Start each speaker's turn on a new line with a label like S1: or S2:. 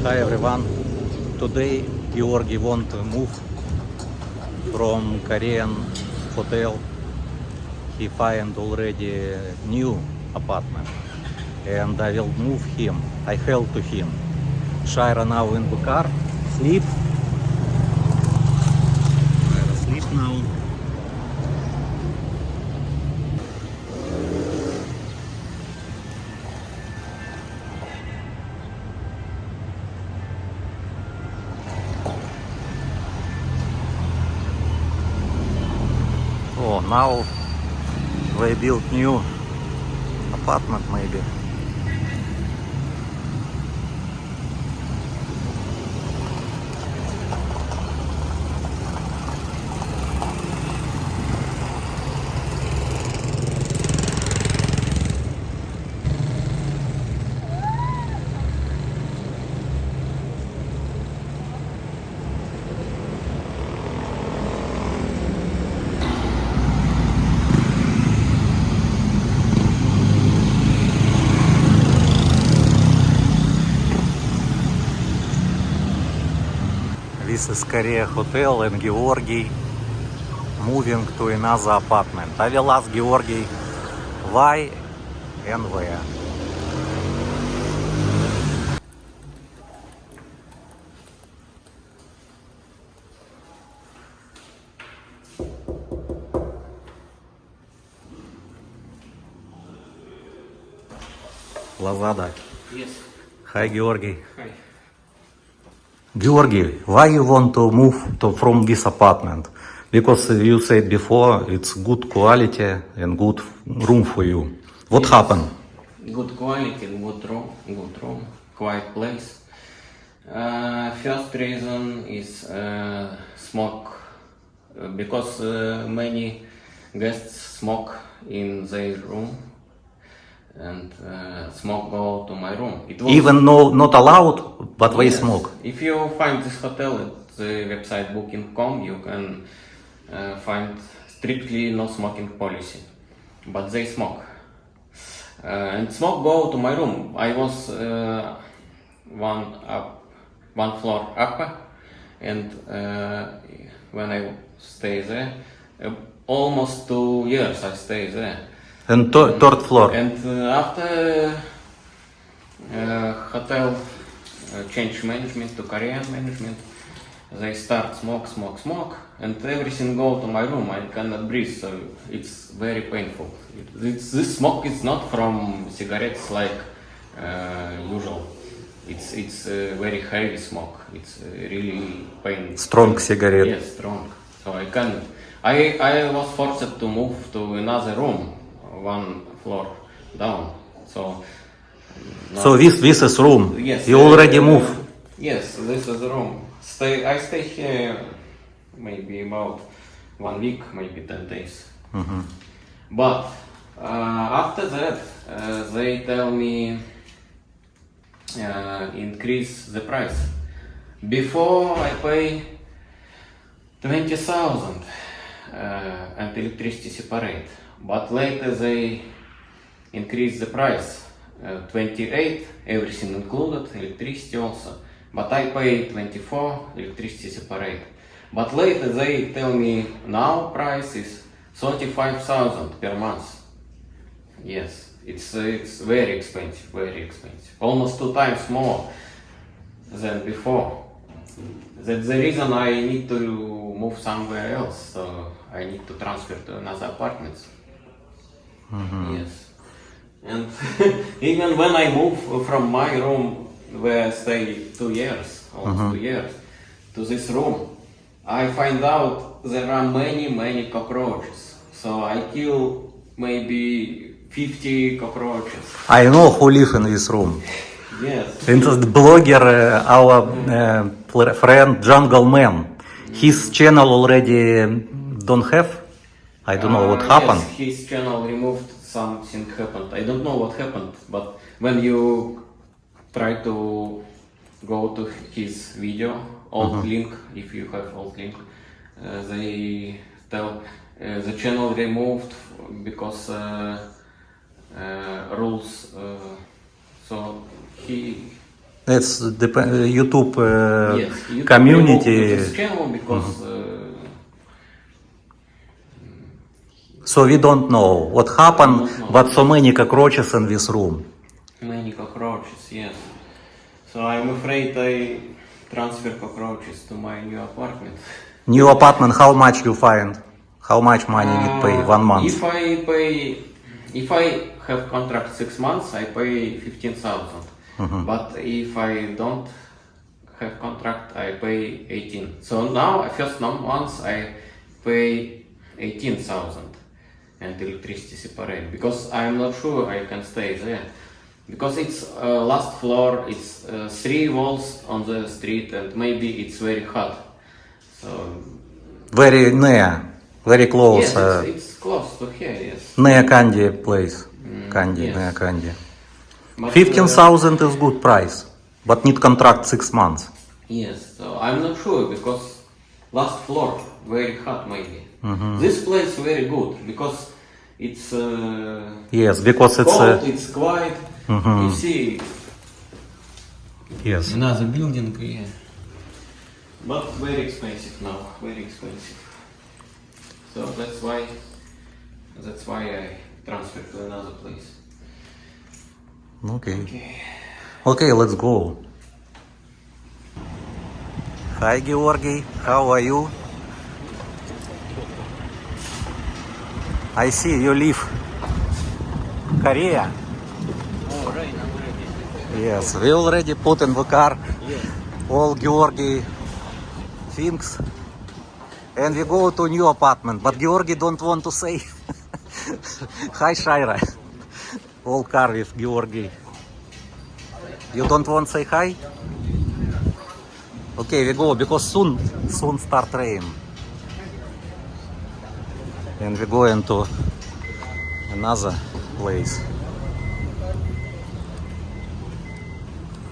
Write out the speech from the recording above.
S1: Hi everyone. Today Georgi want to move from Korean hotel. He find already new apartment and I will move him. I help to him. Shaira now in the car, sleep. Shaira sleep now. Oh, now they built new apartment maybe. This is Korea Hotel and Georgi moving to another apartment. I will ask Georgi why and where. Lazada.
S2: Yes.
S1: Hi Georgi.
S2: Hi.
S1: Georgi, why you want to move from this apartment? Because you said before it's good quality and good room for you. What
S2: Yes.
S1: happened?
S2: Good quality, good room, quiet place. First reason is smoke, because many guests smoke in their room, and smoke go to my room. It was,
S1: Even though not allowed, but they
S2: yes,
S1: smoke.
S2: If you find this hotel at the website booking.com, you can find strictly no smoking policy, but they smoke. And smoke go to my room. I was one floor up, and when I stay there, almost 2 years I stay there.
S1: And third floor.
S2: And after hotel change management to Korean management, they start smoke, and everything go to my room. I cannot breathe, so it's very painful. This smoke is not from cigarettes like usual. It's very heavy smoke. It's really painful.
S1: Strong cigarette.
S2: Yes, strong. So I cannot. I was forced to move to another room, one floor down. So.
S1: So this is room.
S2: Yes.
S1: You already moved.
S2: Yes, this is the room. I stay here maybe about 1 week, maybe 10 days.
S1: Mm-hmm.
S2: But after that, they tell me increase the price. Before I pay 20,000 and electricity separate, but later they increase the price. 28, everything included, electricity also. But I pay 24, electricity separate. But later they tell me now price is 35,000 per month. Yes, it's very expensive, almost 2 times more than before. That's the reason I need to move somewhere else. So I need to transfer to another apartment.
S1: Mm-hmm.
S2: Yes. And even when I move from my room where I stay 2 years, almost 2 years, to this room, I find out there are many cockroaches. So I kill maybe 50 cockroaches.
S1: I know who live in this room.
S2: Yes.
S1: It's the blogger, our friend Jungle Man. His channel already don't have. I don't know what happened.
S2: Yes, his channel removed. Something happened. I don't know what happened, but when you try to go to his video, old link, if you have old link, they tell the channel removed because rules. So he
S1: It's YouTube
S2: Yes, YouTube
S1: community.
S2: removed this channel because
S1: So we don't know what happened,
S2: don't know.
S1: but so many cockroaches in this room.
S2: many cockroaches, yes. So I'm afraid I transfer cockroaches to my new apartment.
S1: New apartment, how much you find? How much money you pay 1 month?
S2: If I have contract 6 months, I pay 15,000. But if I don't have contract, I pay 18. So now, first months, I pay 18,000 and electricity separate because I'm not sure I can stay there. Because it's last floor, it's 3 walls on the street and maybe it's very hot. So
S1: Very near, very close.
S2: yes, it's close to here, yes.
S1: Near Candy place. Candy,
S2: yes.
S1: near Candy.
S2: But,
S1: 15,000 is good price, but need contract 6 months.
S2: yes, so I'm not sure because last floor very hot maybe. This place very good because it's
S1: Yes, because it's
S2: cold, it's quiet. You see
S1: yes.
S2: another building, yeah. But very expensive now, very expensive. So that's why I transfer to another place.
S1: Okay.
S2: Okay.
S1: Okay, let's go. Hi, Georgi. How are you? I see you live Korea.
S2: Oh, right, I'm ready.
S1: Yes, we already put in the car
S2: Yes.
S1: all Georgi things, and we go to new apartment. But Georgi don't want to say hi, Shaira. All car with Georgi. You don't want to say hi? Okay, we go because soon start rain, and we go into another place.